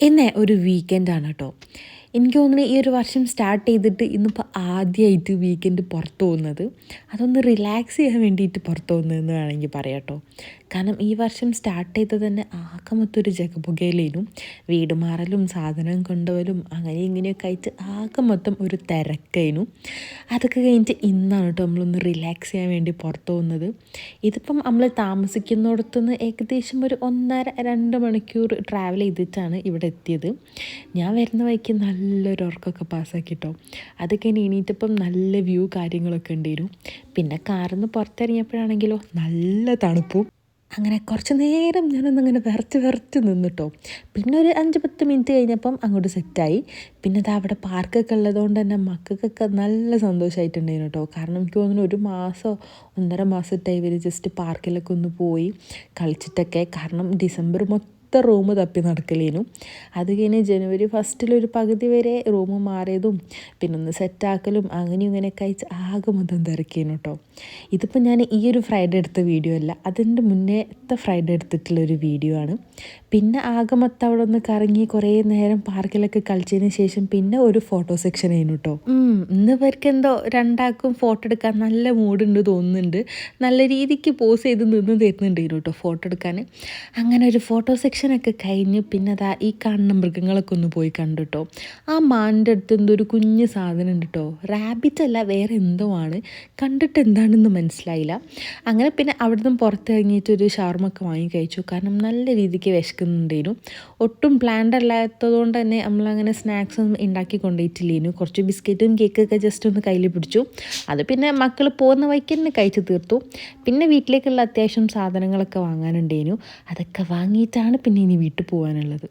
ഇന്ന് ഒരു വീക്കെൻഡാണ് കേട്ടോ. എനിക്ക് തോന്നുന്നു ഈ ഒരു വർഷം സ്റ്റാർട്ട് ചെയ്തിട്ട് ഇന്നിപ്പോൾ ആദ്യമായിട്ട് വീക്കെൻഡ് പുറത്ത് പോകുന്നത്. അതൊന്ന് റിലാക്സ് ചെയ്യാൻ വേണ്ടിയിട്ട് പുറത്ത് പോകുന്നതെന്ന് വേണമെങ്കിൽ പറയാം കേട്ടോ. കാരണം ഈ വർഷം സ്റ്റാർട്ട് ചെയ്തത് തന്നെ ആകെ മൊത്തമൊരു ജഗപുകയിലേനും വീട് മാറലും സാധനം കൊണ്ടുപോലും അങ്ങനെ ഇങ്ങനെയൊക്കെ ആയിട്ട് ആകെ മൊത്തം ഒരു തിരക്കേനു. അതൊക്കെ കഴിഞ്ഞിട്ട് ഇന്നാണ് കേട്ടോ നമ്മളൊന്ന് റിലാക്സ് ചെയ്യാൻ വേണ്ടി പുറത്ത് പോകുന്നത്. ഇതിപ്പം നമ്മൾ താമസിക്കുന്നിടത്തുനിന്ന് ഏകദേശം ഒരു 1.5-2 മണിക്കൂർ ട്രാവൽ ചെയ്തിട്ടാണ് ഇവിടെ എത്തിയത്. ഞാൻ വരുന്ന വഴിക്ക് നല്ലൊരു ഉറക്കമൊക്കെ പാസ്സാക്കിട്ടോ. അതൊക്കെ ഇനി എണീറ്റപ്പം നല്ല വ്യൂ കാര്യങ്ങളൊക്കെ ഉണ്ടായിരുന്നു. പിന്നെ കാറിൽ നിന്ന് പുറത്തിറങ്ങിയപ്പോഴാണെങ്കിലോ നല്ല തണുപ്പും. അങ്ങനെ കുറച്ച് നേരം ഞാനൊന്നങ്ങനെ വിറച്ച് നിന്നിട്ടോ. പിന്നെ ഒരു 5-10 മിനിറ്റ് കഴിഞ്ഞപ്പം അങ്ങോട്ട് സെറ്റായി. പിന്നെ അത് അവിടെ പാർക്കൊക്കെ ഉള്ളതുകൊണ്ട് തന്നെ മക്കൾക്കൊക്കെ നല്ല സന്തോഷമായിട്ടുണ്ടായിരുന്നു കേട്ടോ. കാരണം എനിക്ക് തോന്നുന്നു 1 മാസമോ 1.5 മാസമായിട്ട് ഇവർ ജസ്റ്റ് പാർക്കിലൊക്കെ ഒന്ന് പോയി കളിച്ചിട്ടൊക്കെ. കാരണം ഡിസംബർ മൊത്തം റൂം തപ്പി നടക്കലേനു. അത് കഴിഞ്ഞ് ജനുവരി ഫസ്റ്റിലൊരു പകുതി വരെ റൂം മാറിയതും പിന്നെ ഒന്ന് സെറ്റാക്കലും അങ്ങനെയും ഇങ്ങനെയൊക്കെ അയച്ച് ആകെ മൊത്തം തിരക്കേനു കേട്ടോ. ഇതിപ്പോൾ ഞാൻ ഈ ഒരു ഫ്രൈഡേ എടുത്ത വീഡിയോ അല്ല, അതിൻ്റെ മുന്നേത്തെ ഫ്രൈഡേ എടുത്തിട്ടുള്ളൊരു വീഡിയോ ആണ്. പിന്നെ ആകെ മൊത്തം അവിടെ ഒന്ന് കറങ്ങി കുറേ നേരം പാർക്കിലൊക്കെ കളിച്ചതിന് ശേഷം പിന്നെ ഒരു ഫോട്ടോ സെക്ഷൻ ആയിരുന്നു കേട്ടോ. ഇന്ന് ഇവർക്ക് എന്തോ രണ്ടാൾക്കും ഫോട്ടോ എടുക്കാൻ നല്ല മൂഡുണ്ട് തോന്നുന്നുണ്ട്. നല്ല രീതിക്ക് പോസ് ചെയ്ത് നിന്ന് തരുന്നുണ്ടായിരുന്നു കേട്ടോ ഫോട്ടോ എടുക്കാൻ. അങ്ങനെ ഒരു ഫോട്ടോ സെക്ഷനൊക്കെ കഴിഞ്ഞ് പിന്നെ അതാ ഈ കാണുന്ന മൃഗങ്ങളൊക്കെ ഒന്ന് പോയി കണ്ടു കേട്ടോ. ആ മാനിൻ്റെ അടുത്ത് എന്തോ ഒരു കുഞ്ഞ് സാധനം ഉണ്ട് കേട്ടോ. റാബിറ്റ് അല്ല, വേറെ എന്തോ ആണ്. കണ്ടിട്ട് എന്താണെന്ന് മനസ്സിലായില്ല. അങ്ങനെ പിന്നെ അവിടെ നിന്ന് പുറത്തിറങ്ങിയിട്ട് ഒരു ഷവർമൊക്കെ വാങ്ങി കഴിച്ചു. കാരണം നല്ല രീതിക്ക് വിശക്കുന്നുണ്ടായിരുന്നു. ഒട്ടും പ്ലാൻഡ് അല്ലാത്തതുകൊണ്ട് തന്നെ നമ്മളങ്ങനെ സ്നാക്സ് ഒന്നും ഉണ്ടാക്കി കൊണ്ടുപോയിട്ടില്ലേനു. കുറച്ച് ബിസ്ക്കറ്റും കേക്കൊക്കെ ജസ്റ്റ് ഒന്ന് കയ്യിൽ പിടിച്ചു. അത് പിന്നെ മക്കൾ പോകുന്ന വഴിക്ക് തന്നെ കഴിച്ച് തീർത്തു. പിന്നെ വീട്ടിലേക്കുള്ള അത്യാവശ്യം സാധനങ്ങളൊക്കെ വാങ്ങാനുണ്ടായിരുന്നു. അതൊക്കെ വാങ്ങിയിട്ടാണ് പിന്നെ ഇനി വീട്ടിൽ പോകാനുള്ളത്.